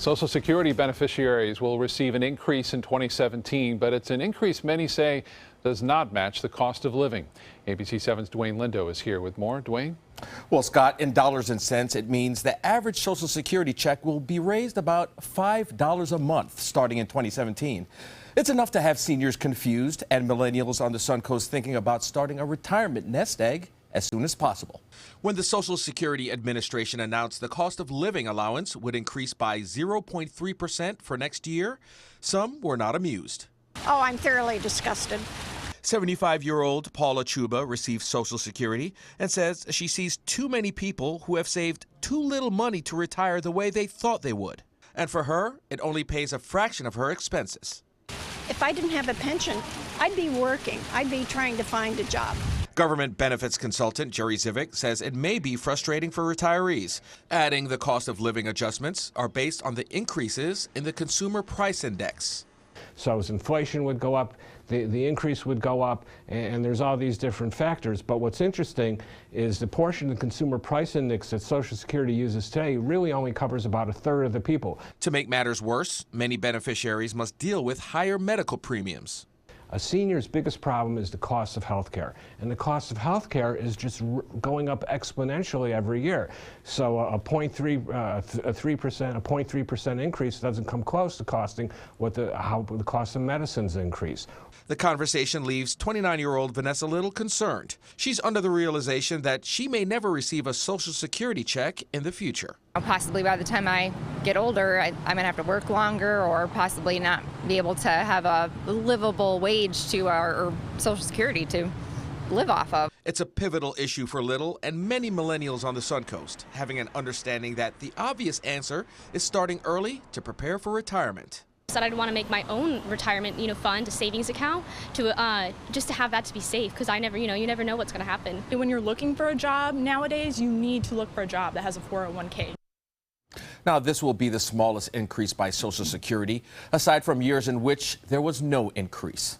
Social Security beneficiaries will receive an increase in 2017, but it's an increase many say does not match the cost of living. ABC 7's Dwayne Lindo is here with more. Dwayne? Well, Scott, in dollars and cents, it means the average Social Security check will be raised about $5 a month starting in 2017. It's enough to have seniors confused and millennials on the Suncoast thinking about starting a retirement nest egg as soon as possible. When the Social Security Administration announced the cost of living allowance would increase by 0.3% for next year, some were not amused. Oh, I'm thoroughly disgusted. 75-year-old Paula Chuba receives Social Security and says she sees too many people who have saved too little money to retire the way they thought they would. And for her, it only pays a fraction of her expenses. If I didn't have a pension, I'd be working. I'd be trying to find a job. Government benefits consultant Jerry Zivick says it may be frustrating for retirees, adding the cost of living adjustments are based on the increases in the consumer price index. So as inflation would go up, the increase would go up, and there's all these different factors. But what's interesting is the portion of the consumer price index that Social Security uses today really only covers about a third of the people. To make matters worse, many beneficiaries must deal with higher medical premiums. A senior's biggest problem is the cost of health care, and the cost of health care is just going up exponentially every year. So a 0.3% increase doesn't come close to costing how the cost of medicines increase. The conversation leaves 29-year-old Vanessa Little concerned. She's under the realization that she may never receive a Social Security check in the future. Possibly by the time I get older, I'm going to have to work longer or possibly not be able to have a livable wage to our Social Security to live off of. It's a pivotal issue for Little and many millennials on the Suncoast, having an understanding that the obvious answer is starting early to prepare for retirement. Said I'd want to make my own retirement, fund, a savings account, to just to have that to be safe, because you never know what's going to happen. When you're looking for a job nowadays, you need to look for a job that has a 401k. Now, this will be the smallest increase by Social Security, aside from years in which there was no increase.